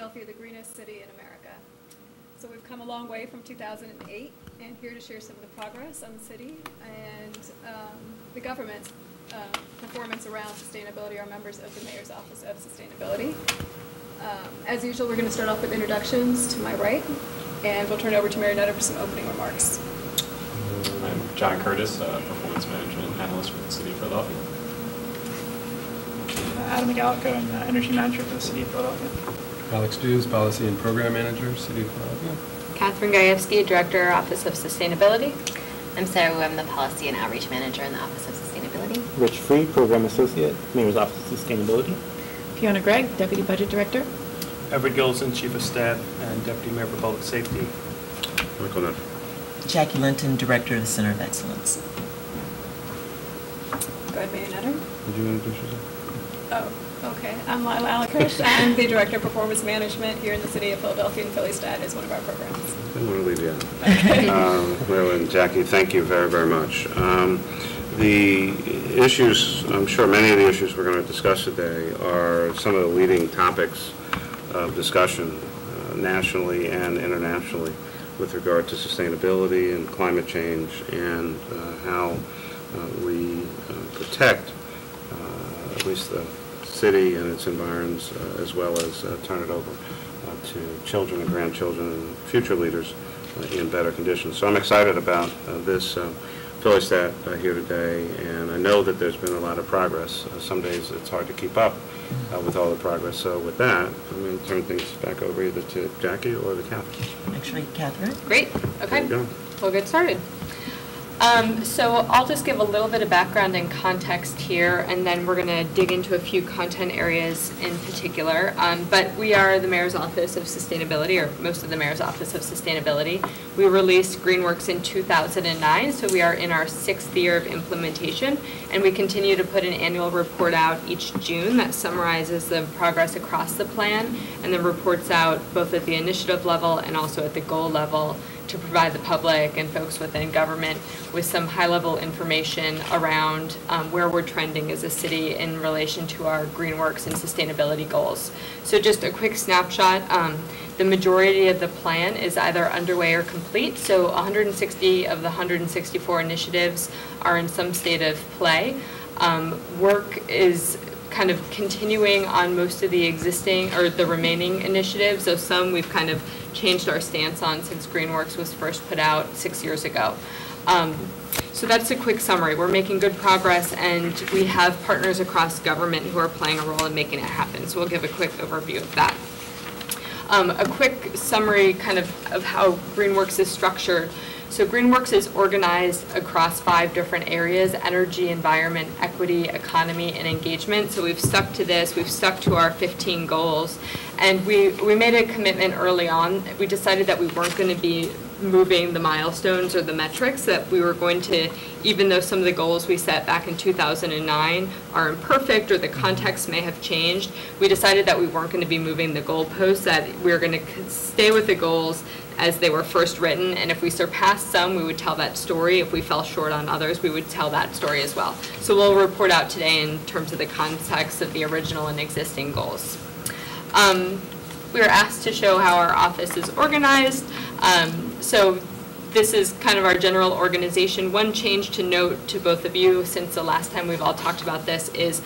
Philadelphia, the greenest city in America. So we've come a long way from 2008, and here to share some of the progress on the city and the government's performance around sustainability are members of the Mayor's Office of Sustainability. As usual, we're going to start off with introductions to my right, and we'll turn it over to Mayor Nutter for some opening remarks. I'm John Curtis, Performance Management Analyst for the City of Philadelphia. Adam McAllico, I'm Energy Manager for the City of Philadelphia. Alex Dews, Policy and Program Manager, City of Philadelphia. Catherine Gajewski, Director, Office of Sustainability. I'm Sarah Wu, I'm the Policy and Outreach Manager in the Office of Sustainability. Rich Free, Program Associate, Mayor's Office of Sustainability. Fiona Gregg, Deputy Budget Director. Everett Gilson, Chief of Staff and Deputy Mayor for Public Safety. Michael Nutter. Jackie Linton, Director of the Center of Excellence. Go ahead, Mayor Nutter. Would you introduce yourself? Oh, okay. I'm Lila Alakush. I'm the Director of Performance Management here in the City of Philadelphia, and Philly-Stat is one of our programs. I didn't want to leave you out. Mayor and Jackie, thank you very, very much. The issues, I'm sure many of the issues we're going to discuss today are some of the leading topics of discussion nationally and internationally with regard to sustainability and climate change and how we protect at least the city and its environs, as well as turn it over to children and grandchildren and future leaders in better conditions. So I'm excited about this Philly-Stat here today, and I know that there's been a lot of progress. Some days it's hard to keep up with all the progress. So with that, I'm going to turn things back over either to Jackie or to Catherine. Actually, Catherine. Great. Okay. We'll get started. So I'll just give a little bit of background and context here, and then we're going to dig into a few content areas in particular. But we are the Mayor's Office of Sustainability, or most of the Mayor's Office of Sustainability. We released GreenWorks in 2009, so we are in our 6th year of implementation, and we continue to put an annual report out each June that summarizes the progress across the plan, and then reports out both at the initiative level and also at the goal level to provide the public and folks within government with some high-level information around where we're trending as a city in relation to our GreenWorks and sustainability goals. So just a quick snapshot, the majority of the plan is either underway or complete, so 160 of the 164 initiatives are in some state of play. Work is kind of continuing on most of the existing or the remaining initiatives, so some we've kind of changed our stance on since GreenWorks was first put out 6 years ago. So that's a quick summary. We're making good progress, and we have partners across government who are playing a role in making it happen. So we'll give a quick overview of that. A quick summary kind of how GreenWorks is structured. So GreenWorks is organized across 5 different areas: energy, environment, equity, economy, and engagement. So we've stuck to this. We've stuck to our 15 goals. And we made a commitment early on. We decided that we weren't going to be moving the milestones or the metrics, that we were going to, even though some of the goals we set back in 2009 are imperfect or the context may have changed, we decided that we weren't going to be moving the goalposts, that we were going to stay with the goals as they were first written, and if we surpassed some, we would tell that story. If we fell short on others, we would tell that story as well. So we'll report out today in terms of the context of the original and existing goals. We were asked to show how our office is organized. So this is kind of our general organization. One change to note to both of you since the last time we've all talked about this is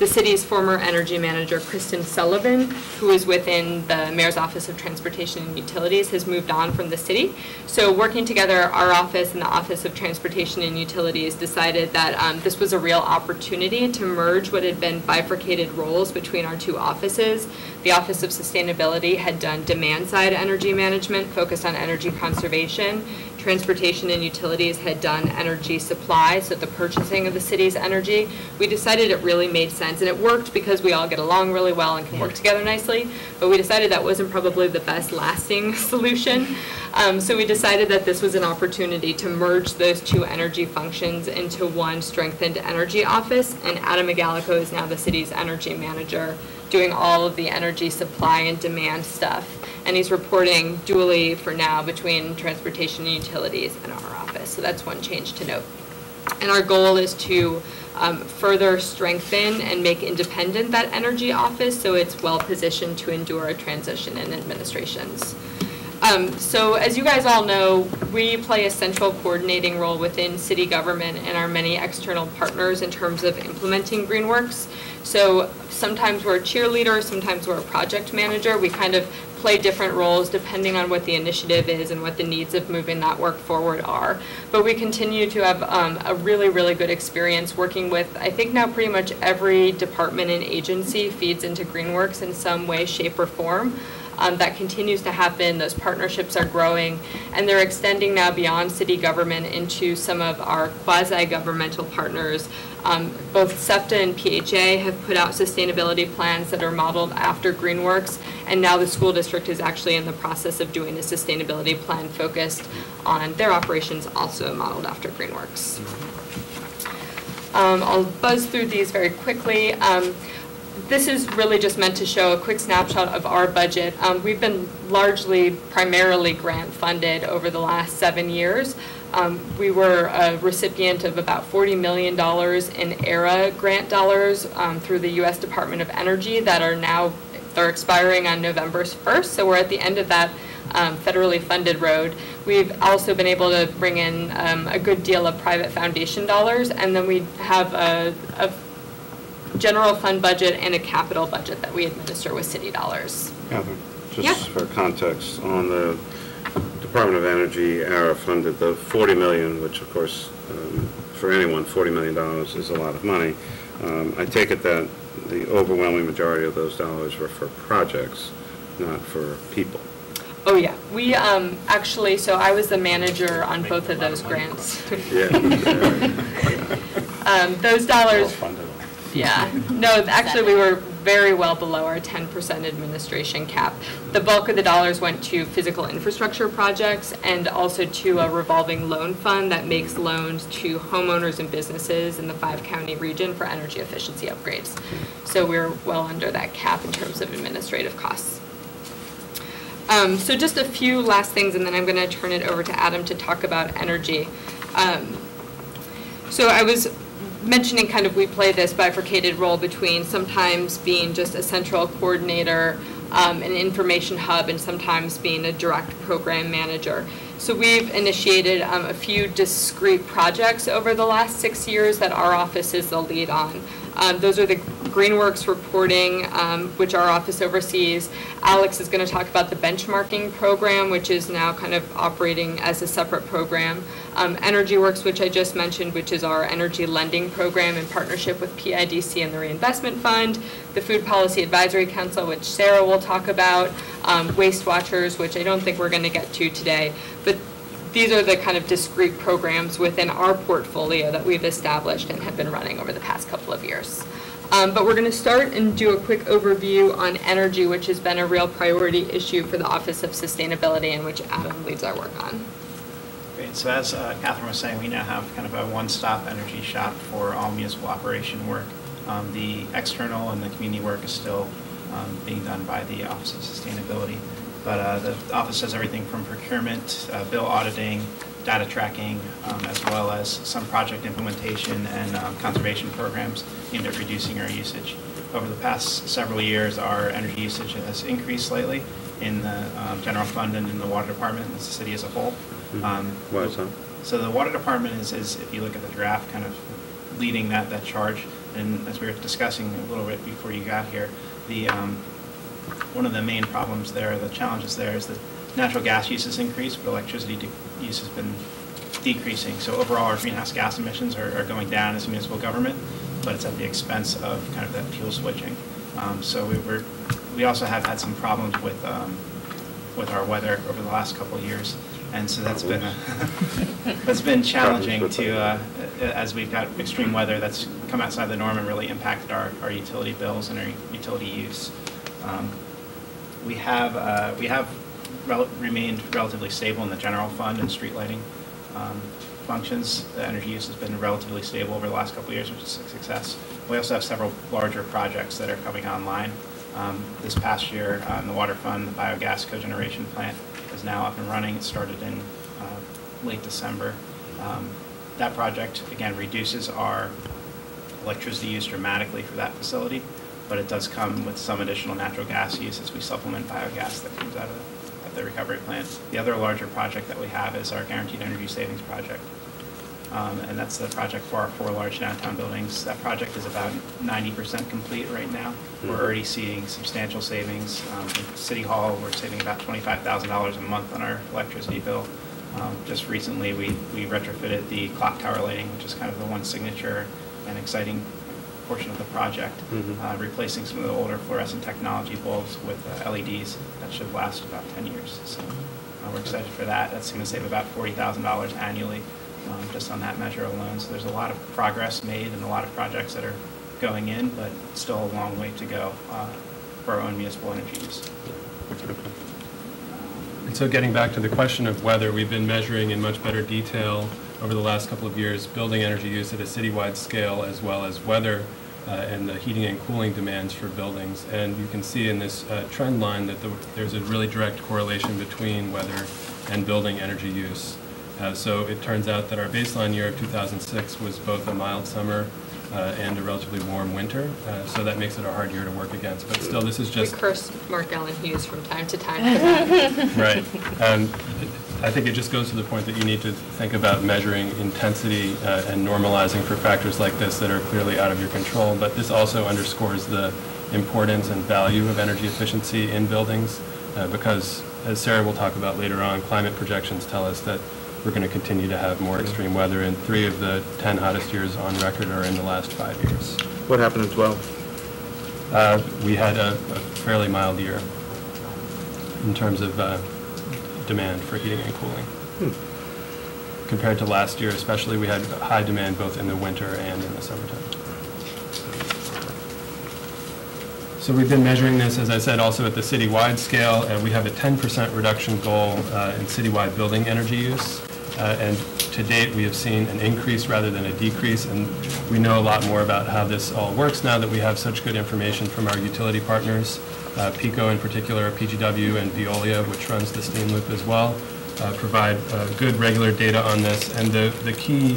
the city's former energy manager, Kristen Sullivan, who is within the Mayor's Office of Transportation and Utilities, has moved on from the city. So working together, our office and the Office of Transportation and Utilities decided that this was a real opportunity to merge what had been bifurcated roles between our 2 offices. The Office of Sustainability had done demand-side energy management focused on energy conservation. Transportation and Utilities had done energy supply, so the purchasing of the city's energy. We decided it really made sense, and it worked because we all get along really well and can work together nicely, but we decided that wasn't probably the best lasting solution. So we decided that this was an opportunity to merge those 2 energy functions into one strengthened energy office, and Adam McAllico is now the city's energy manager, doing all of the energy supply and demand stuff. And he's reporting dually for now between transportation and utilities and our office. So that's one change to note. And our goal is to further strengthen and make independent that energy office so it's well positioned to endure a transition in administrations. So as you guys all know, we play a central coordinating role within city government and our many external partners in terms of implementing GreenWorks. So sometimes we're a cheerleader, sometimes we're a project manager. We kind of play different roles depending on what the initiative is and what the needs of moving that work forward are. But we continue to have a really, really good experience working with, I think now pretty much every department and agency feeds into GreenWorks in some way, shape, or form. That continues to happen. Those partnerships are growing, and they're extending now beyond city government into some of our quasi-governmental partners. Both SEPTA and PHA have put out sustainability plans that are modeled after GreenWorks, and now the school district is actually in the process of doing a sustainability plan focused on their operations, also modeled after GreenWorks. I'll buzz through these very quickly. This is really just meant to show a quick snapshot of our budget. We've been primarily grant funded over the last 7 years. We were a recipient of about $40 million in ERA grant dollars through the U.S. Department of Energy that they're expiring on November 1st, so we're at the end of that federally funded road. We've also been able to bring in a good deal of private foundation dollars, and then we have a general fund budget and a capital budget that we administer with city dollars. Catherine, just for context, on the Department of Energy ERA funded the $40 million, which of course for anyone $40 million is a lot of money. I take it that the overwhelming majority of those dollars were for projects, not for people. Oh yeah, we actually, so I was the manager on both of those grants. Yeah. Those dollars, yeah, no, actually we were very well below our 10% administration cap. The bulk of the dollars went to physical infrastructure projects and also to a revolving loan fund that makes loans to homeowners and businesses in the 5-county region for energy efficiency upgrades. So we're well under that cap in terms of administrative costs. So just a few last things, and then I'm going to turn it over to Adam to talk about energy. So I was mentioning kind of we play this bifurcated role between sometimes being just a central coordinator, an information hub, and sometimes being a direct program manager. So we've initiated a few discrete projects over the last 6 years that our office is the lead on. Those are the GreenWorks reporting, which our office oversees. Alex is going to talk about the benchmarking program, which is now kind of operating as a separate program. EnergyWorks, which I just mentioned, which is our energy lending program in partnership with PIDC and the Reinvestment Fund. The Food Policy Advisory Council, which Sarah will talk about. Waste Watchers, which I don't think we're going to get to today. But these are the kind of discrete programs within our portfolio that we've established and have been running over the past couple of years. But we're going to start and do a quick overview on energy, which has been a real priority issue for the Office of Sustainability and which Adam leads our work on. Great. So as Catherine was saying, we now have kind of a one-stop energy shop for all municipal operation work. The external and the community work is still being done by the Office of Sustainability. But the office does everything from procurement, bill auditing, data tracking, as well as some project implementation and conservation programs aimed at reducing our usage. Over the past several years, our energy usage has increased slightly in the general fund and in the water department and the city as a whole. Why is that? So the water department is, if you look at the draft, kind of leading that charge. And as we were discussing a little bit before you got here, the one of the main problems there, the challenges there, is that natural gas use has increased, but electricity use has been decreasing. So overall, our greenhouse gas emissions are going down as a municipal government, but it's at the expense of kind of that fuel switching. So we also have had some problems with our weather over the last couple of years, and so that's been challenging to as we've got extreme weather that's come outside the norm and really impacted our utility bills and our utility use. We have remained relatively stable in the general fund and street lighting functions. The energy use has been relatively stable over the last couple of years, which is a success. We also have several larger projects that are coming online. This past year in the water fund, the biogas cogeneration plant is now up and running. It started in late December. That project, again, reduces our electricity use dramatically for that facility, but it does come with some additional natural gas use as we supplement biogas that comes out of the recovery plant. The other larger project that we have is our Guaranteed Energy Savings Project. And that's the project for our 4 large downtown buildings. That project is about 90% complete right now. We're already seeing substantial savings. In City Hall, we're saving about $25,000 a month on our electricity bill. Just recently, we retrofitted the clock tower lighting, which is kind of the one signature and exciting portion of the project, replacing some of the older fluorescent technology bulbs with LEDs that should last about 10 years. So we're excited for that. That's going to save about $40,000 annually just on that measure alone. So there's a lot of progress made and a lot of projects that are going in, but still a long way to go for our own municipal energy use. And so getting back to the question of whether, we've been measuring in much better detail over the last couple of years building energy use at a citywide scale, as well as weather and the heating and cooling demands for buildings. And you can see in this trend line that there's a really direct correlation between weather and building energy use. So it turns out that our baseline year of 2006 was both a mild summer and a relatively warm winter, so that makes it a hard year to work against. But still, this is just... We curse Mark Allen Hughes from time to time for that. Right. I think it just goes to the point that you need to think about measuring intensity and normalizing for factors like this that are clearly out of your control. But this also underscores the importance and value of energy efficiency in buildings because, as Sarah will talk about later on, climate projections tell us that we're going to continue to have more extreme weather, and 3 of the 10 hottest years on record are in the last 5 years. What happened in 12? We had a fairly mild year in terms of demand for heating and cooling. Compared to last year especially, we had high demand both in the winter and in the summertime. So we've been measuring this, as I said, also at the citywide scale, and we have a 10% reduction goal in citywide building energy use. And to date, we have seen an increase rather than a decrease, and we know a lot more about how this all works now that we have such good information from our utility partners, PECO in particular, PGW, and Veolia, which runs the steam loop as well, provide good regular data on this. And the key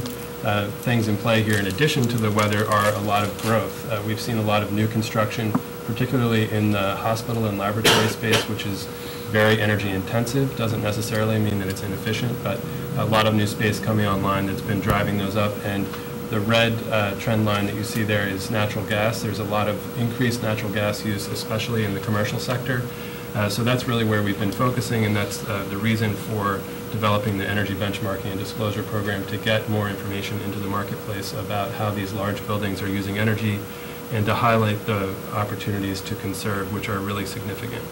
things in play here, in addition to the weather, are a lot of growth. We've seen a lot of new construction, particularly in the hospital and laboratory space, which is very energy intensive. Doesn't necessarily mean that it's inefficient, but a lot of new space coming online that's been driving those up. And the red trend line that you see there is natural gas. There's a lot of increased natural gas use, especially in the commercial sector. So that's really where we've been focusing, and that's the reason for developing the energy benchmarking and disclosure program, to get more information into the marketplace about how these large buildings are using energy and to highlight the opportunities to conserve, which are really significant.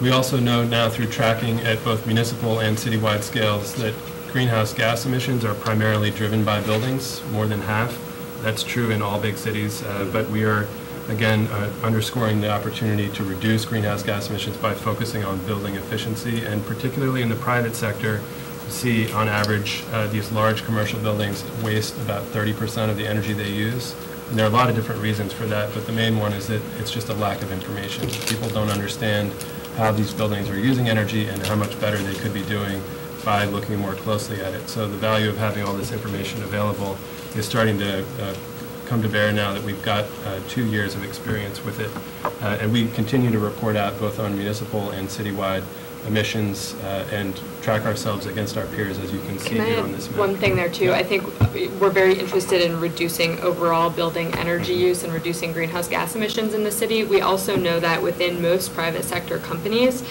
We also know now through tracking at both municipal and citywide scales that greenhouse gas emissions are primarily driven by buildings, more than half. That's true in all big cities, but we are, again, underscoring the opportunity to reduce greenhouse gas emissions by focusing on building efficiency, and particularly in the private sector. See, on average, these large commercial buildings waste about 30% of the energy they use. And there are a lot of different reasons for that, but the main one is that it's just a lack of information. People don't understand how these buildings are using energy and how much better they could be doing by looking more closely at it. So the value of having all this information available is starting to come to bear now that we've got 2 years of experience with it. And we continue to report out both on municipal and citywide emissions and track ourselves against our peers, as you can see here on this map. One thing there too, I think we're very interested in reducing overall building energy use and reducing greenhouse gas emissions in the city. We also know that within most private sector companies,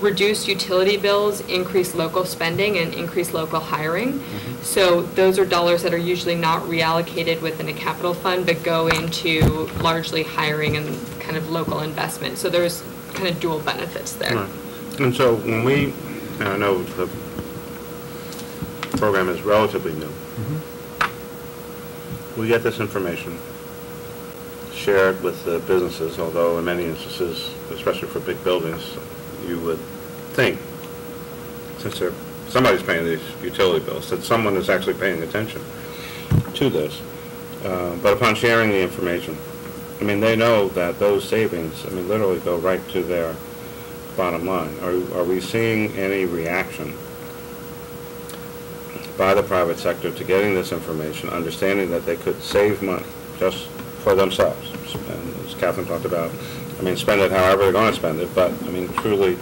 reduced utility bills increase local spending and increase local hiring. So those are dollars that are usually not reallocated within a capital fund, but go into largely hiring and kind of local investment. So there's kind of dual benefits there. Right. And so when we, and I know the program is relatively new, we get this information shared with the businesses, although in many instances, especially for big buildings, you would think, since somebody's paying these utility bills, that someone is actually paying attention to this. But upon sharing the information, I mean, they know that those savings, I mean, literally go right to their bottom line. Are we seeing any reaction by the private sector to getting this information, understanding that they could save money just for themselves. And as Catherine talked about, I mean, spend it however they're going to spend it, but, I mean, truly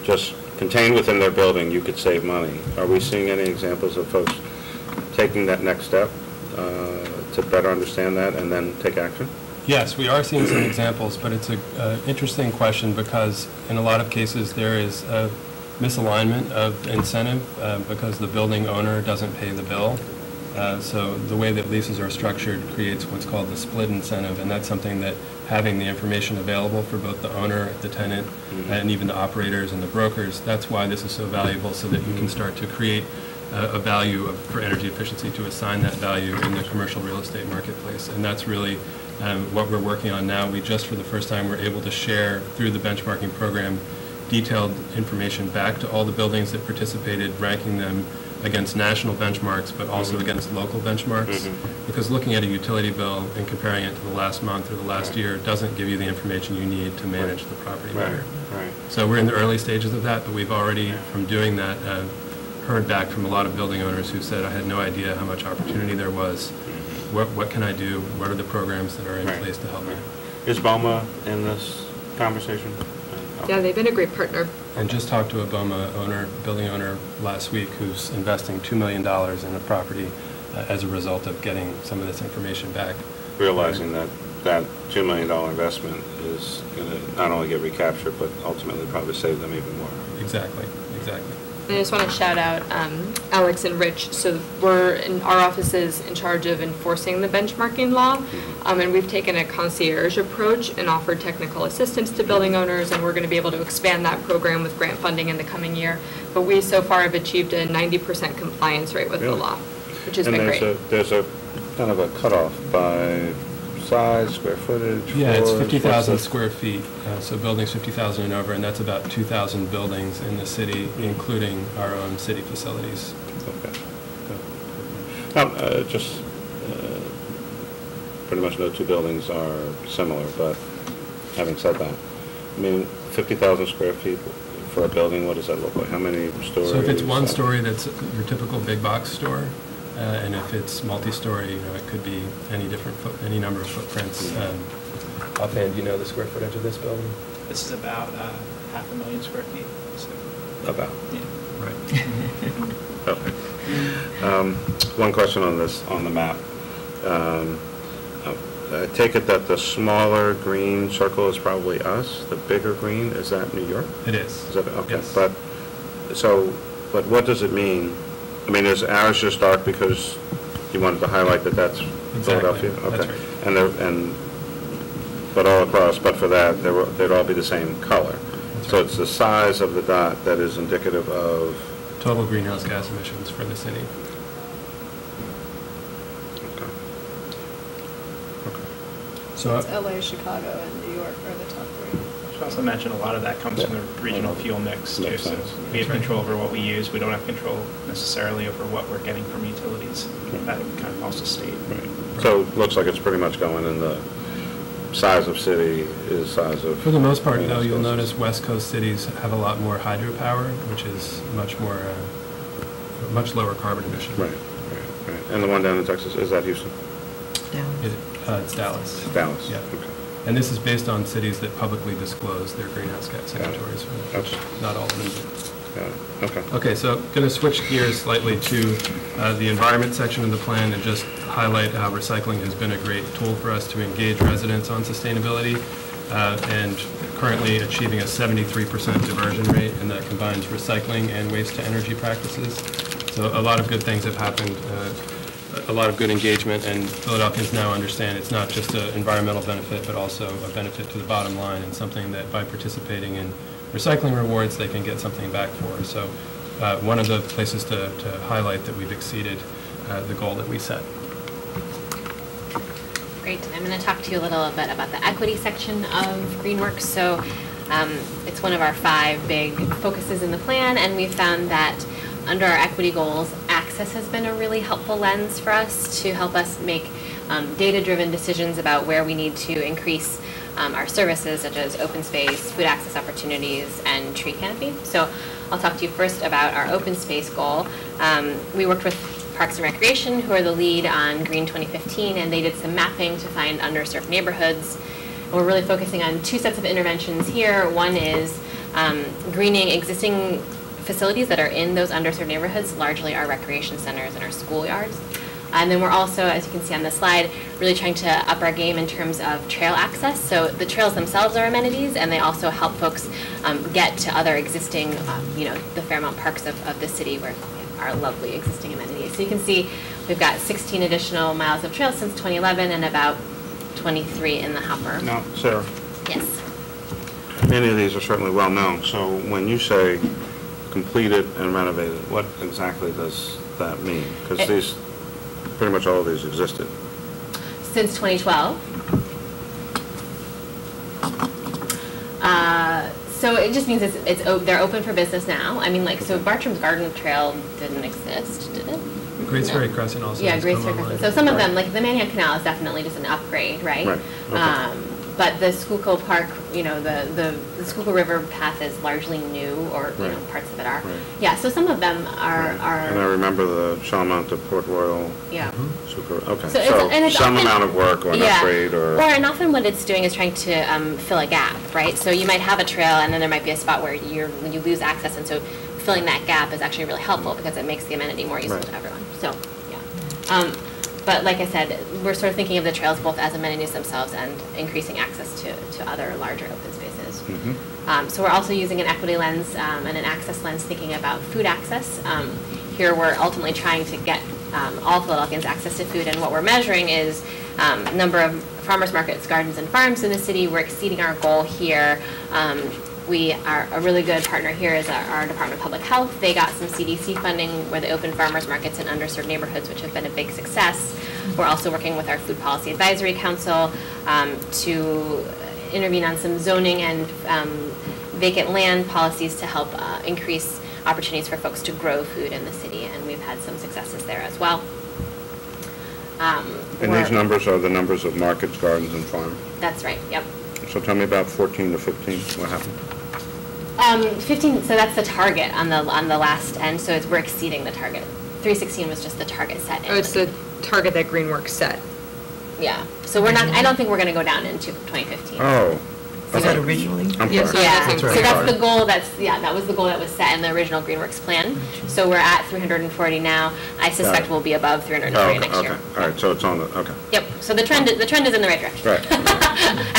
just contained within their building, you could save money. Are we seeing any examples of folks taking that next step to better understand that and then take action? Yes, we are seeing some examples, but it's an interesting question because in a lot of cases there is a misalignment of incentive because the building owner doesn't pay the bill. So the way that leases are structured creates what's called the split incentive, and that's something that having the information available for both the owner, the tenant, and even the operators and the brokers, that's why this is so valuable, so that you can start to create a value for energy efficiency, to assign that value in the commercial real estate marketplace. And that's really what we're working on now. We just for the first time were able to share through the benchmarking program detailed information back to all the buildings that participated, ranking them against national benchmarks, but also against local benchmarks. Because looking at a utility bill and comparing it to the last month or the last year doesn't give you the information you need to manage the property better. So we're in the early stages of that, but we've already, from doing that, heard back from a lot of building owners who said, I had no idea how much opportunity there was. What can I do? What are the programs that are in place to help me? Is BOMA in this conversation? Yeah, they've been a great partner. And just talked to a BOMA building owner last week who's investing $2 million in a property as a result of getting some of this information back. Realizing that that $2 million investment is going to not only get recaptured, but ultimately probably save them even more. Exactly, exactly. I just want to shout out Alex and Rich. So we're in our offices in charge of enforcing the benchmarking law, and we've taken a concierge approach and offered technical assistance to building owners, and we're going to be able to expand that program with grant funding in the coming year. But we so far have achieved a 90% compliance rate with the law, which has been great. There's a kind of a cutoff by size, square footage? Yeah, it's 50,000 square feet, so buildings 50,000 and over, and that's about 2,000 buildings in the city, including our own city facilities. Okay. Just pretty much no two buildings are similar, but having said that, I mean, 50,000 square feet for a building, what does that look like? How many stories? So if it's one story, that's your typical big box store. And if it's multi-story, it could be any number of footprints. Offhand, do you know the square footage of this building? This is about 500,000 square feet. So. About? Yeah. Right. Okay. One question on the map. I take it that the smaller green circle is probably us. The bigger green, is that New York? It is. Is that okay? Yes. But what does it mean? I mean, is ours just dark because you wanted to highlight that that's Philadelphia? Okay. That's right. But all across, but for that, they'd all be the same color. That's so right. It's the size of the dot that is indicative of total greenhouse gas emissions for the city. Okay. So it's LA, Chicago, and New York are the top three. I should also mention a lot of that comes from the regional fuel mix too. So we have control over what we use. We don't have control necessarily over what we're getting from utilities. That kind of falls to state. Right. So it looks like it's pretty much going in the size of city is size of. For the most part, though, you'll notice West Coast cities have a lot more hydropower, which is much lower carbon emission. Right. And the one down in Texas, is that Houston? It's Dallas. Dallas. Yeah. Okay. And this is based on cities that publicly disclose their greenhouse gas inventories. Not all of them. Okay. Okay, so I'm going to switch gears slightly to the environment section of the plan and just highlight how recycling has been a great tool for us to engage residents on sustainability, and currently achieving a 73% diversion rate, and that combines recycling and waste-to-energy practices. So a lot of good things have happened. A lot of good engagement, and Philadelphians now understand it's not just an environmental benefit, but also a benefit to the bottom line, and something that by participating in recycling rewards, they can get something back for. So one of the places to highlight that we've exceeded the goal that we set. Great. I'm going to talk to you a little bit about the equity section of GreenWorks. So it's one of our 5 big focuses in the plan, and we've found that under our equity goals, access has been a really helpful lens for us to help us make data-driven decisions about where we need to increase our services, such as open space, food access opportunities, and tree canopy. So I'll talk to you first about our open space goal. We worked with Parks and Recreation, who are the lead on Green 2015, and they did some mapping to find underserved neighborhoods. And we're really focusing on two sets of interventions here. One is greening existing facilities that are in those underserved neighborhoods, largely our recreation centers and our schoolyards. And then we're also, as you can see on the slide, really trying to up our game in terms of trail access. So the trails themselves are amenities, and they also help folks get to other existing, the Fairmount parks of the city where our lovely existing amenities. So you can see we've got 16 additional miles of trails since 2011 and about 23 in the hopper. Now, Sarah, Yes. many of these are certainly well known. So when you say completed and renovated, what exactly does that mean? Because these, pretty much all of these existed. Since 2012. So it just means they're open for business now. I mean, so Bartram's Garden Trail didn't exist, did it? Great Ferry Crescent also. Yeah, has Great come Ferry online. Crescent. So some of them, like the Manhattan Canal, is definitely just an upgrade, right? Right. Okay. But the Schuylkill Park, the Schuylkill River path is largely new, or Right. parts of it are. Right. Yeah. So some of them are. And I remember the Shawmont to Port Royal. Yeah. Okay. So it's some often, amount of work or an upgrade and often what it's doing is trying to fill a gap, right? So you might have a trail, and then there might be a spot where you lose access, and so filling that gap is actually really helpful because it makes the amenity more useful to everyone. So, yeah. But like I said, we're sort of thinking of the trails both as amenities themselves and increasing access to other larger open spaces. Mm-hmm. So we're also using an equity lens and an access lens, thinking about food access. Here we're ultimately trying to get all Philadelphians access to food, and what we're measuring is number of farmers markets, gardens, and farms in the city. We're exceeding our goal here. We are a really good partner here is our Department of Public Health. They got some CDC funding where they opened farmers markets in underserved neighborhoods, which have been a big success. We're also working with our Food Policy Advisory Council to intervene on some zoning and vacant land policies to help increase opportunities for folks to grow food in the city, and we've had some successes there as well. And these numbers are the numbers of markets, gardens, and farms? That's right, yep. So tell me about 14 to 15, what happened? 15, so that's the target on the last end, so we're exceeding the target. 316 was just the target set. Oh, it's the target that Greenworks set. Yeah, so we're not, I don't think we're going to go down into 2015. Oh. Was that originally? I'm Yes, sorry. Yeah, That's so right. that's the goal, that was the goal that was set in the original Greenworks plan. So we're at 340 now. I suspect we'll be above 340 next year. Okay, all right, so it's on the, okay. Yep, so the trend is in the right direction. Right.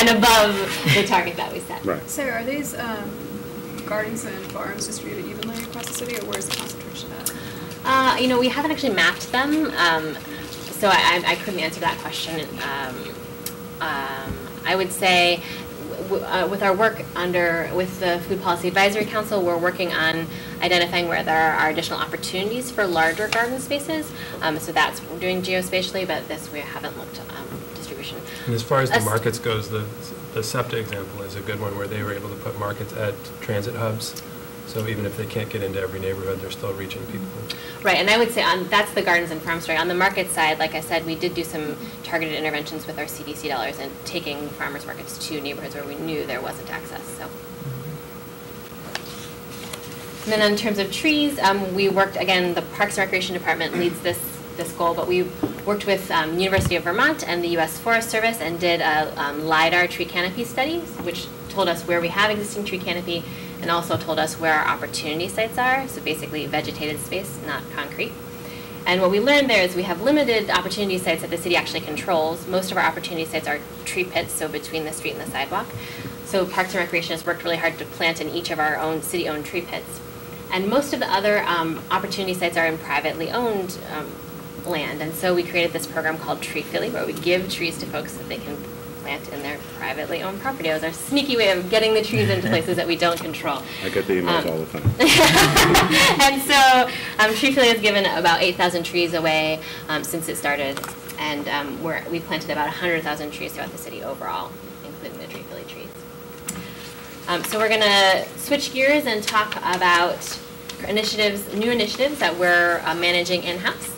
And above the target that we set. Right. Sarah, are these gardens and farms distributed evenly across the city, or where's the concentration at? We haven't actually mapped them, so I couldn't answer that question. I would say with our work with the Food Policy Advisory Council, we're working on identifying where there are additional opportunities for larger garden spaces. So that's what we're doing geospatially, but we haven't looked at distribution. And as far as the markets goes, the SEPTA example is a good one where they were able to put markets at transit hubs. So even if they can't get into every neighborhood, they're still reaching people. Right, and I would say that's the gardens and farm story. On the market side, like I said, we did do some targeted interventions with our CDC dollars and taking farmers markets to neighborhoods where we knew there wasn't access. So. And then in terms of trees, we worked, again, the Parks and Recreation Department leads this goal, but we worked with University of Vermont and the U.S. Forest Service and did a LIDAR tree canopy study, which told us where we have existing tree canopy and also told us where our opportunity sites are, so basically vegetated space, not concrete. And what we learned there is we have limited opportunity sites that the city actually controls. Most of our opportunity sites are tree pits, so between the street and the sidewalk. So Parks and Recreation has worked really hard to plant in each of our own city-owned tree pits. And most of the other opportunity sites are in privately owned land. And so we created this program called Tree Philly, where we give trees to folks that they can plant in their privately owned property. It was our sneaky way of getting the trees into places that we don't control. I get the emails all the time. And so Tree Philly has given about 8,000 trees away since it started. And we've planted about 100,000 trees throughout the city overall, including the Tree Philly trees. So we're going to switch gears and talk about new initiatives that we're managing in-house.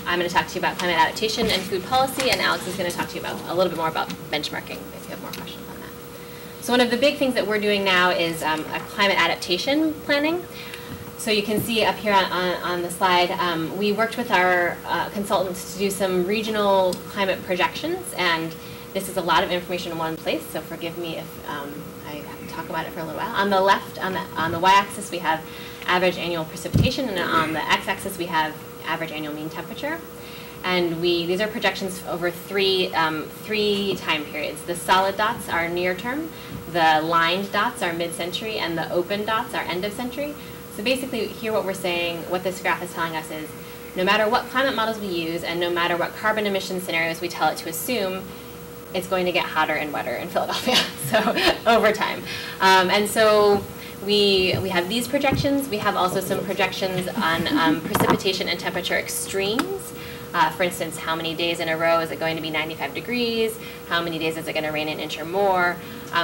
I'm going to talk to you about climate adaptation and food policy, and Alex is going to talk to you about a little bit more about benchmarking if you have more questions on that. So one of the big things that we're doing now is a climate adaptation planning. So you can see up here on the slide, we worked with our consultants to do some regional climate projections, and this is a lot of information in one place, so forgive me if I have to talk about it for a little while. On the left, on the y-axis, we have average annual precipitation, and on the x-axis, we have average annual mean temperature. And these are projections over three time periods. The solid dots are near term, the lined dots are mid-century, and the open dots are end of century. So basically here what we're saying, what this graph is telling us is, no matter what climate models we use and no matter what carbon emission scenarios we tell it to assume, it's going to get hotter and wetter in Philadelphia, so over time. And so we have these projections. We have also some projections on precipitation and temperature extremes. For instance, how many days in a row is it going to be 95 degrees? How many days is it going to rain an inch or more?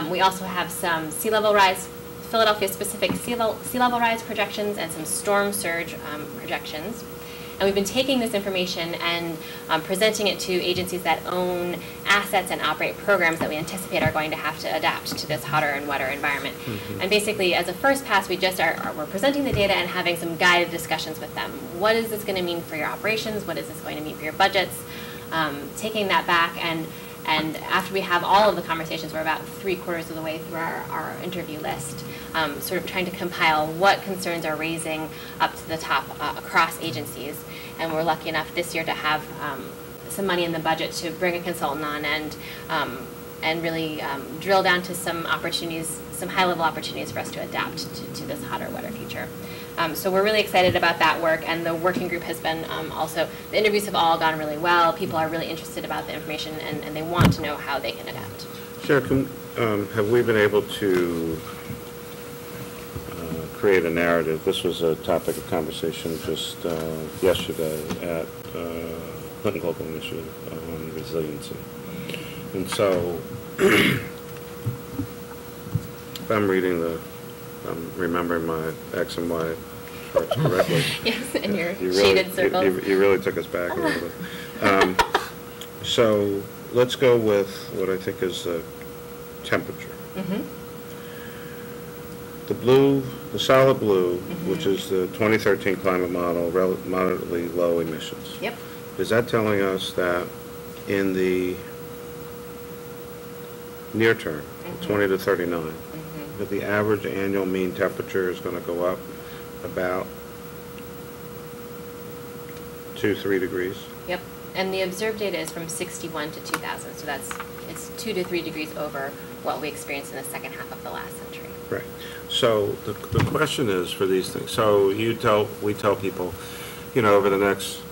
We also have some sea level rise, Philadelphia-specific sea level rise projections and some storm surge projections. And we've been taking this information and presenting it to agencies that own assets and operate programs that we anticipate are going to have to adapt to this hotter and wetter environment. Mm-hmm. And basically, as a first pass, we just we're presenting the data and having some guided discussions with them. What is this going to mean for your operations? What is this going to mean for your budgets? Taking that back, and after we have all of the conversations, we're about 3/4 of the way through our interview list, sort of trying to compile what concerns are raising up to the top across agencies. And we're lucky enough this year to have some money in the budget to bring a consultant on and really drill down to some opportunities, some high-level opportunities for us to adapt to this hotter, wetter future. So we're really excited about that work, and the working group has been also, the interviews have all gone really well. People are really interested about the information, and they want to know how they can adapt. Sure. Have we been able to create a narrative? This was a topic of conversation just yesterday at Clinton Global Initiative on resiliency. And so, if I'm remembering my X and Y charts correctly. Yes, and your shaded circles. You really took us back a little bit. So let's go with what I think is the temperature. Mm-hmm. The solid blue, mm-hmm. which is the 2013 climate model, moderately low emissions. Yep. Is that telling us that in the near term, mm-hmm. 20 to 39, mm-hmm. that the average annual mean temperature is going to go up about 2-3 degrees? Yep. And the observed data is from 61 to 2000, so it's 2 to 3 degrees over what we experienced in the second half of the last century. Right. So the question is for these things. So we tell people, over the next,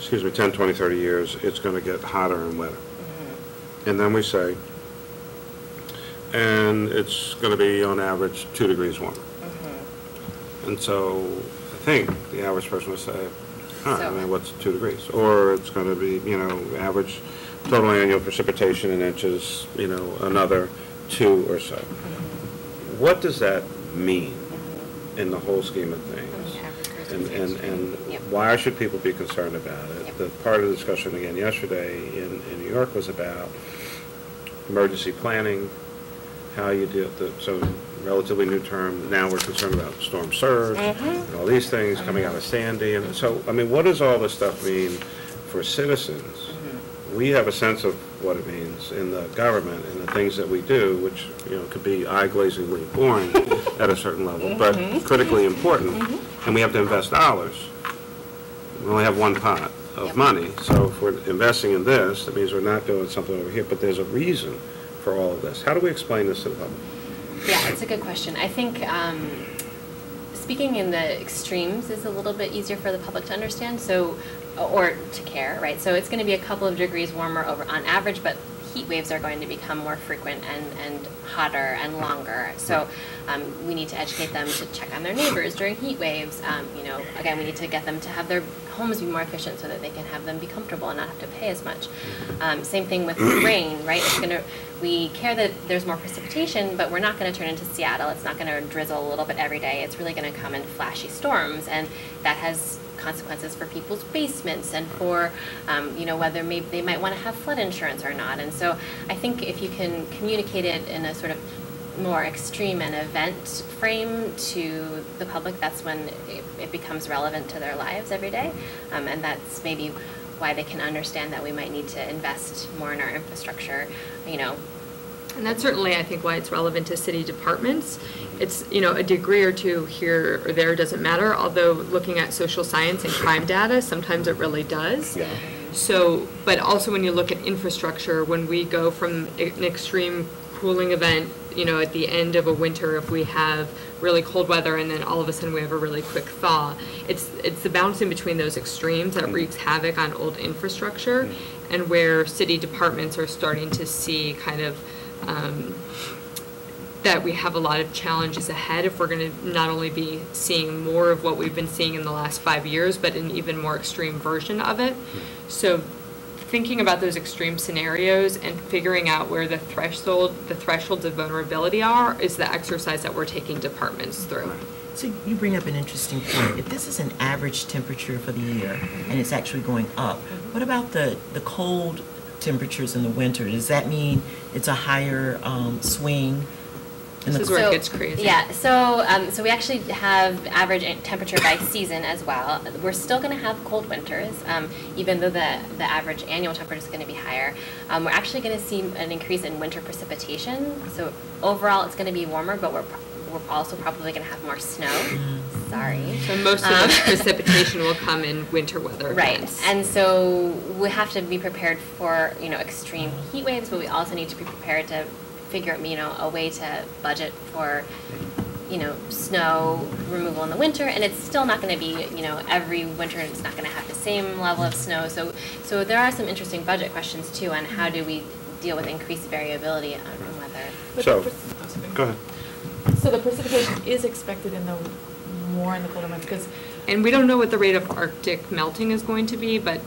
10, 20, 30 years, it's going to get hotter and wetter. Mm-hmm. And then we say, and it's going to be on average 2 degrees warmer. Mm-hmm. And so I think the average person would say, what's 2 degrees? Or it's going to be, average total annual precipitation in inches, another 2 or so. Mm-hmm. What does that mean mm-hmm. in the whole scheme of things? And yep. Why should people be concerned about it? Yep. The part of the discussion again yesterday in New York was about emergency planning, how you deal so relatively new term, now we're concerned about storm surge mm-hmm. and all these things mm-hmm. coming out of Sandy. And so, what does all this stuff mean for citizens? Mm-hmm. We have a sense of what it means in the government and the things that we do, which, could be eye-glazingly boring at a certain level, mm-hmm. but critically important. Mm-hmm. And we have to invest dollars. We only have one pot of yep. money. So if we're investing in this, that means we're not doing something over here, but there's a reason for all of this. How do we explain this to the public? Yeah, it's a good question. I think speaking in the extremes is a little bit easier for the public to understand, or to care, right? So it's going to be a couple of degrees warmer on average, but heat waves are going to become more frequent and hotter and longer. So we need to educate them to check on their neighbors during heat waves. Again, we need to get them to have their homes be more efficient so that they can have them be comfortable and not have to pay as much. Same thing with rain, right? We care that there's more precipitation, but we're not going to turn into Seattle. It's not going to drizzle a little bit every day. It's really going to come in flashy storms, and that has consequences for people's basements and for, whether maybe they might want to have flood insurance or not. And so I think if you can communicate it in a sort of more extreme an event frame to the public, that's when it becomes relevant to their lives every day. And that's maybe why they can understand that we might need to invest more in our infrastructure, you know. And that's certainly, I think, why it's relevant to city departments. It's, you know, a degree or two here or there doesn't matter, although looking at social science and crime data, sometimes it really does. Yeah. So, but also when you look at infrastructure, when we go from an extreme cooling event, you know, at the end of a winter, if we have really cold weather and then all of a sudden we have a really quick thaw, it's the bouncing between those extremes that wreaks havoc on old infrastructure, and where city departments are starting to see kind of that we have a lot of challenges ahead if we're going to not only be seeing more of what we've been seeing in the last 5 years, but an even more extreme version of it. So thinking about those extreme scenarios and figuring out where the thresholds of vulnerability are is the exercise that we're taking departments through. So you bring up an interesting point. If this is an average temperature for the year and it's actually going up, what about the cold temperatures in the winter? Does that mean it's a higher swing? This is where it gets crazy. Yeah, so we actually have average temperature by season as well. We're still going to have cold winters, even though the average annual temperature is going to be higher. We're actually going to see an increase in winter precipitation. So overall, it's going to be warmer, but we're also probably going to have more snow. Sorry. So most of the precipitation will come in winter weather events. Right, and so we have to be prepared for, you know, extreme heat waves, but we also need to be prepared to figure out, you know, a way to budget for, you know, snow removal in the winter, and it's still not going to be, you know, every winter it's not going to have the same level of snow. So there are some interesting budget questions too on how do we deal with increased variability on weather. So, go ahead. So the precipitation is expected more in the colder months, because. And we don't know what the rate of Arctic melting is going to be, but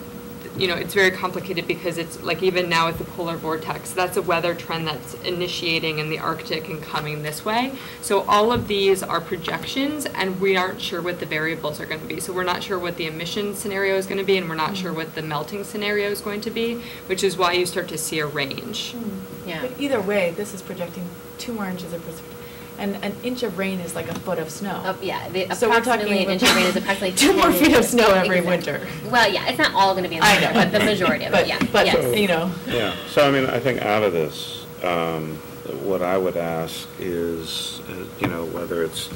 you know, it's very complicated because it's like even now with the polar vortex, that's a weather trend that's initiating in the Arctic and coming this way. So all of these are projections, and we aren't sure what the variables are going to be. So we're not sure what the emission scenario is going to be, and we're not sure what the melting scenario is going to be, which is why you start to see a range. Yeah. But either way, this is projecting 2 more inches of precipitation. And an inch of rain is like a foot of snow. Oh, yeah, So we're talking approximately an inch of rain is approximately 2 more feet of snow every Exactly. winter. Well, yeah, it's not all going to be in the winter, but the majority of it, yeah. But, yes. you know. Yeah, so I mean, I think out of this, what I would ask is, you know, whether it's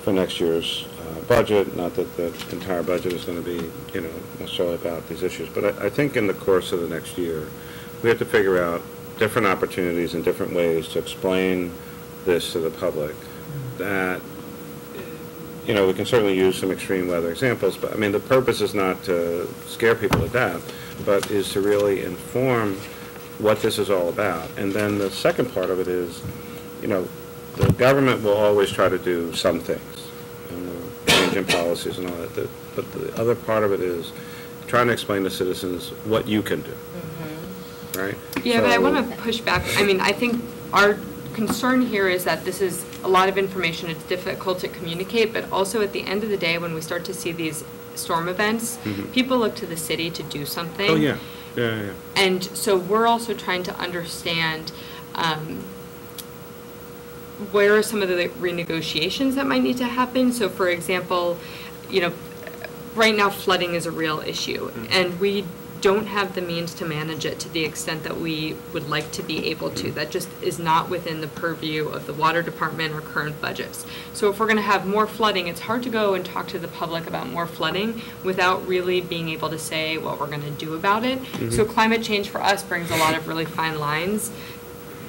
for next year's budget, not that the entire budget is going to be, you know, necessarily about these issues, but I think in the course of the next year, we have to figure out different opportunities and different ways to explain this to the public that, you know, we can certainly use some extreme weather examples, but I mean, the purpose is not to scare people to death, but is to really inform what this is all about. And then the second part of it is, you know, the government will always try to do some things, change in policies and all that, but the other part of it is trying to explain to citizens what you can do. Right? Yeah, but I want to push back. I mean, I think our concern here is that this is a lot of information. It's difficult to communicate, but also at the end of the day, when we start to see these storm events, people look to the city to do something. Oh, yeah. Yeah. And so we're also trying to understand where are some of the renegotiations that might need to happen. So, for example, you know, right now flooding is a real issue, and we don't have the means to manage it to the extent that we would like to be able to. That just is not within the purview of the water department or current budgets. So if we're going to have more flooding, it's hard to go and talk to the public about more flooding without really being able to say what we're going to do about it. So climate change for us brings a lot of really fine lines,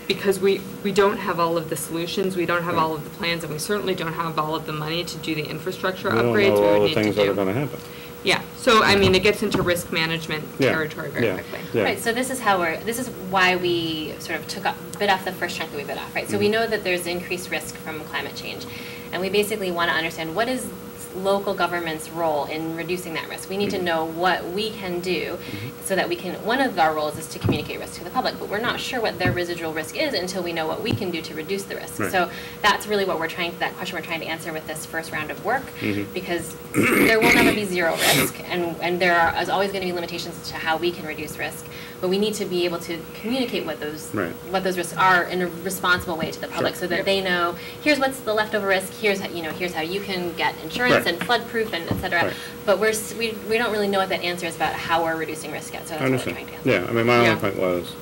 because we don't have all of the solutions, we don't have all of the plans, and we certainly don't have all of the money to do the infrastructure upgrades we would need to do. We don't know all the things that are going to happen. Yeah, so I mean, it gets into risk management territory very quickly. Yeah. Right, so this is why we sort of bit off the first chunk that we bit off, right? So we know that there's increased risk from climate change, and we basically want to understand what is local government's role in reducing that risk. We need to know what we can do so that we can, one of our roles is to communicate risk to the public, but we're not sure what their residual risk is until we know what we can do to reduce the risk. Right. So that's really what that question we're trying to answer with this first round of work, because there will never be zero risk, and there is always going to be limitations to how we can reduce risk, but we need to be able to communicate what those risks are in a responsible way to the public, so that they know, here's what's the leftover risk, here's how you can get insurance and flood-proof and et cetera. But we don't really know what that answer is about how we're reducing risk yet, so that's what we're trying to answer. Yeah, I mean, my only point was,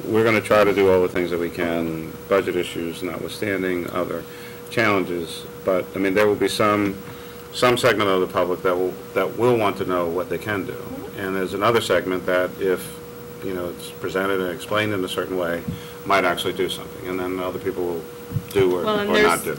we're going to try to do all the things that we can, budget issues notwithstanding, other challenges, but, I mean, there will be some segment of the public that will want to know what they can do. And there's another segment that if, it's presented and explained in a certain way, might actually do something, and then other people will do or not do.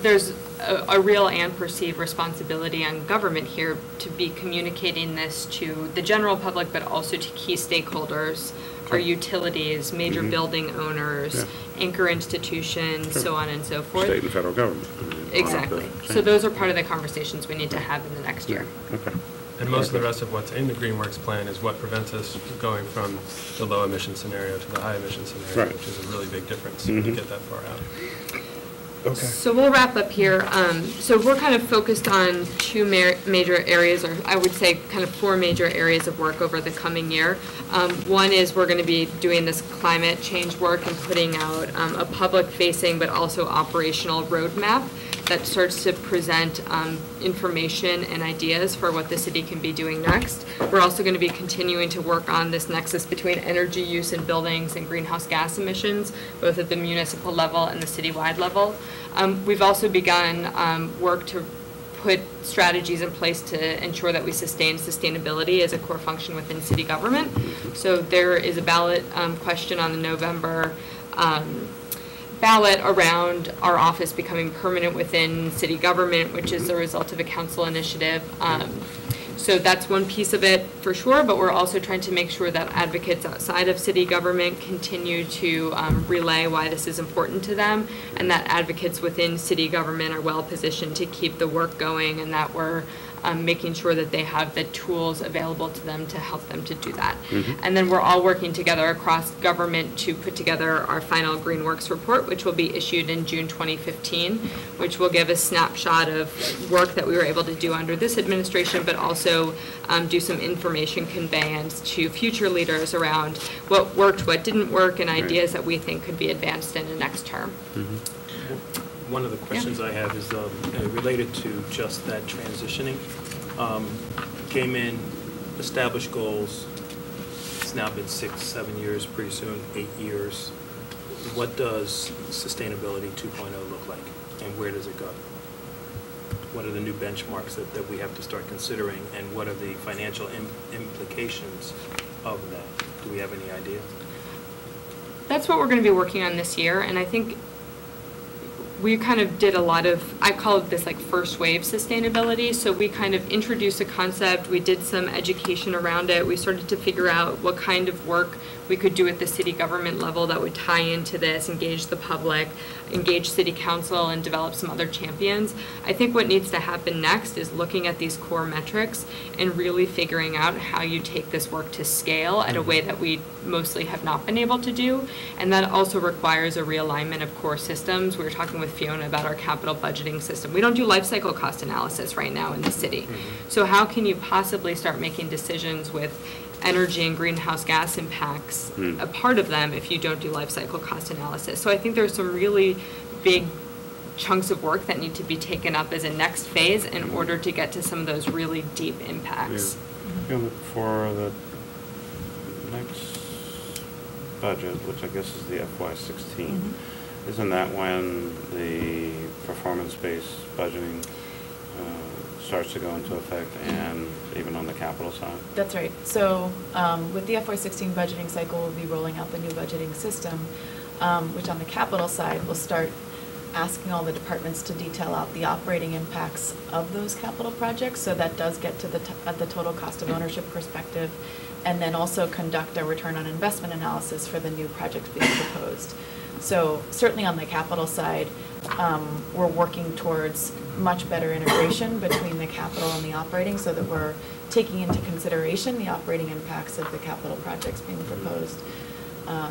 There's a real and perceived responsibility on government here to be communicating this to the general public, but also to key stakeholders, our utilities, major building owners, anchor institutions, so on and so forth. State and federal government. Exactly. So those are part of the conversations we need to have in the next year. Okay. And most of the rest of what's in the GreenWorks plan is what prevents us from going from the low emission scenario to the high emission scenario, which is a really big difference when you get that far out. Okay. So we'll wrap up here. So we're kind of focused on two major areas, or I would say kind of four major areas of work over the coming year. One is we're going to be doing this climate change work and putting out a public-facing but also operational roadmap that starts to present information and ideas for what the city can be doing next. We're also going to be continuing to work on this nexus between energy use in buildings and greenhouse gas emissions, both at the municipal level and the citywide level. We've also begun work to put strategies in place to ensure that we sustain sustainability as a core function within city government. So there is a ballot question on the November ballot around our office becoming permanent within city government, which is a result of a council initiative. So that's one piece of it for sure, but we're also trying to make sure that advocates outside of city government continue to relay why this is important to them, and that advocates within city government are well positioned to keep the work going, and that we're making sure that they have the tools available to them to help them to do that. And then we're all working together across government to put together our final GreenWorks report, which will be issued in June 2015, which will give a snapshot of work that we were able to do under this administration, but also do some information conveyance to future leaders around what worked, what didn't work, and ideas that we think could be advanced in the next term. One of the questions I have is related to just that transitioning. Came in, established goals. It's now been 6, 7 years, pretty soon 8 years. What does sustainability 2.0 look like, and where does it go? What are the new benchmarks that we have to start considering, and what are the financial implications of that? Do we have any idea? That's what we're going to be working on this year, and I think we kind of did a lot of, I call it this like first wave sustainability. So we kind of introduced a concept, we did some education around it, we started to figure out what kind of work we could do at the city government level that would tie into this, engage the public, engage city council, and develop some other champions. I think what needs to happen next is looking at these core metrics and really figuring out how you take this work to scale at a way that we mostly have not been able to do. And that also requires a realignment of core systems. We were talking with Fiona about our capital budgeting system. We don't do life cycle cost analysis right now in the city. So how can you possibly start making decisions with energy and greenhouse gas impacts, a part of them, if you don't do life cycle cost analysis? So I think there's some really big chunks of work that need to be taken up as a next phase in order to get to some of those really deep impacts. For the next budget, which I guess is the FY16, isn't that when the performance-based budgeting starts to go into effect, and even on the capital side? That's right. So with the FY16 budgeting cycle, we'll be rolling out the new budgeting system, which on the capital side will start asking all the departments to detail out the operating impacts of those capital projects. So that does get to the total cost of ownership perspective, and then also conduct a return on investment analysis for the new projects being proposed. So certainly on the capital side, we're working towards much better integration between the capital and the operating so that we're taking into consideration the operating impacts of the capital projects being proposed.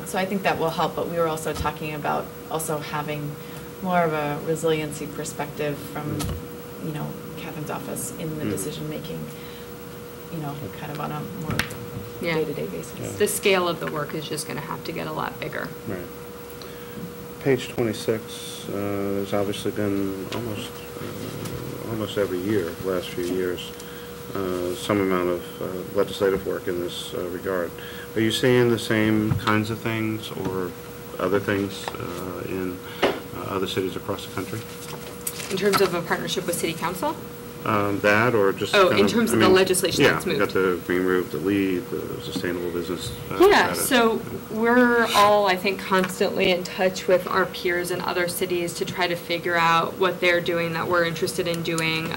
So I think that will help, but we were also talking about also having more of a resiliency perspective from, you know, Catherine's office in the decision-making, you know, kind of on a more day-to-day basis. The scale of the work is just going to have to get a lot bigger. Right. Page 26, there's obviously been almost every year, last few years, some amount of legislative work in this regard. Are you seeing the same kinds of things or other things in other cities across the country? In terms of a partnership with City Council? That or just... in terms of the legislation that's moved. Yeah, got the Green Roof, the LEED, the Sustainable Business. So we're all, I think, constantly in touch with our peers in other cities to try to figure out what they're doing that we're interested in doing.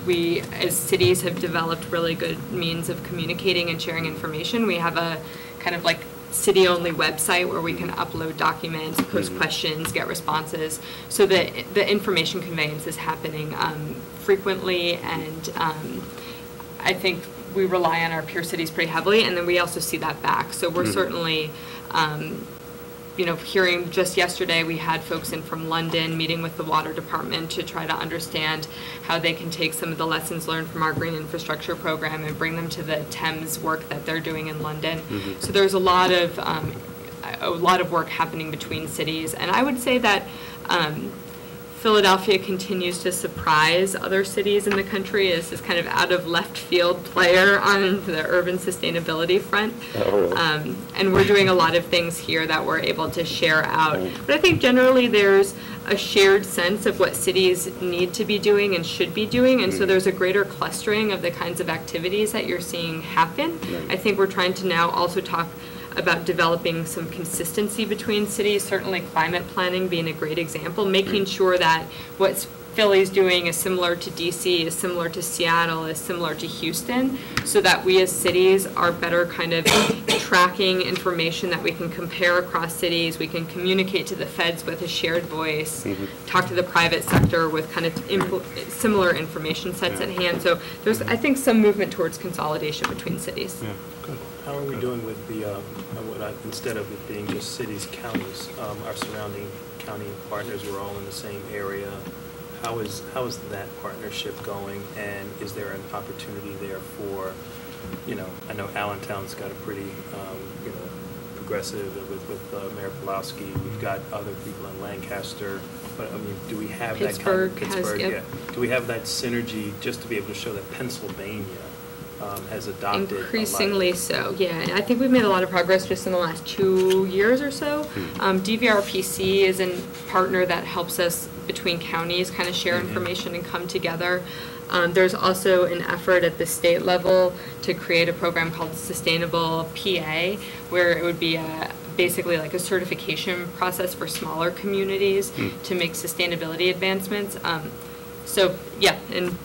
We, as cities, have developed really good means of communicating and sharing information. We have a kind of like city-only website where we can upload documents, post questions, get responses, so that the information conveyance is happening frequently, and I think we rely on our peer cities pretty heavily, and then we also see that back. So we're certainly, you know, hearing just yesterday we had folks in from London meeting with the water department to try to understand how they can take some of the lessons learned from our green infrastructure program and bring them to the Thames work that they're doing in London. So there's a lot of work happening between cities, and I would say that Philadelphia continues to surprise other cities in the country as this kind of out of left field player on the urban sustainability front. And we're doing a lot of things here that we're able to share out. But I think generally there's a shared sense of what cities need to be doing and should be doing, and so there's a greater clustering of the kinds of activities that you're seeing happen. I think we're trying to now also talk about developing some consistency between cities, certainly climate planning being a great example, making sure that what Philly's doing is similar to DC, is similar to Seattle, is similar to Houston, so that we as cities are better kind of tracking information that we can compare across cities, we can communicate to the feds with a shared voice, talk to the private sector with kind of similar information sets at hand. So there's, I think, some movement towards consolidation between cities. Yeah, good. How are we doing with the, instead of it being just cities, counties, our surrounding county partners were all in the same area? How is that partnership going, and is there an opportunity there for, you know, I know Allentown's got a pretty, you know, progressive with Mayor Pulowski. We've got other people in Lancaster, but I mean, do we have that kind of Pittsburgh? Do we have that synergy just to be able to show that Pennsylvania has adopted increasingly so, yeah. I think we've made a lot of progress just in the last 2 years or so. DVRPC is a partner that helps us between counties kind of share information and come together. There's also an effort at the state level to create a program called Sustainable PA, where it would be basically like a certification process for smaller communities to make sustainability advancements. So yeah, and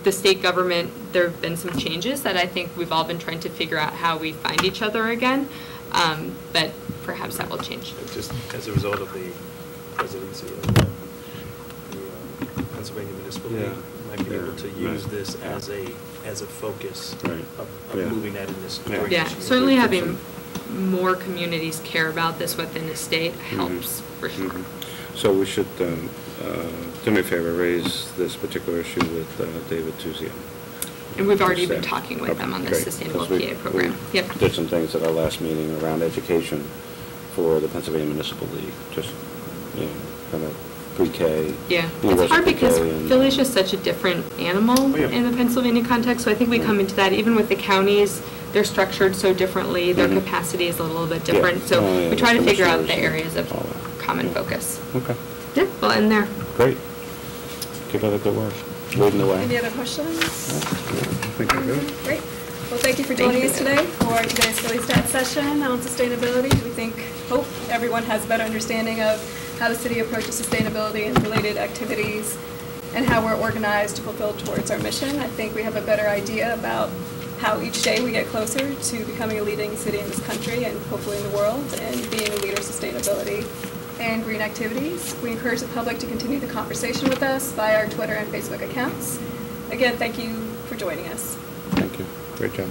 the state government, there have been some changes that I think we've all been trying to figure out how we find each other again, but perhaps that will change. Just as a result of the presidency of the Pennsylvania Municipal League, might be able to use this as a focus of moving that in this direction. Yeah, certainly having more communities care about this within the state helps for sure. So we should, do me a favor, raise this particular issue with David Tuzio. And we've already been talking with them on the Sustainable PA program. We did some things at our last meeting around education for the Pennsylvania Municipal League, just, you know, kind of pre-K. Yeah, it's hard because Philly's just such a different animal in the Pennsylvania context, so I think we come into that, even with the counties, they're structured so differently, their capacity is a little bit different, so we try to figure out the areas of common focus. Okay. Yeah, we'll end there. Great. Keep up the good work. Leading the way. Any other questions? I think we're good. Great. Well, thank you for joining us today for today's Philly Stat session on sustainability. We hope everyone has a better understanding of how the city approaches sustainability and related activities and how we're organized to fulfill towards our mission. I think we have a better idea about how each day we get closer to becoming a leading city in this country and hopefully in the world and being a leader in sustainability and green activities. We encourage the public to continue the conversation with us via our Twitter and Facebook accounts. Again, thank you for joining us. Thank you. Great job.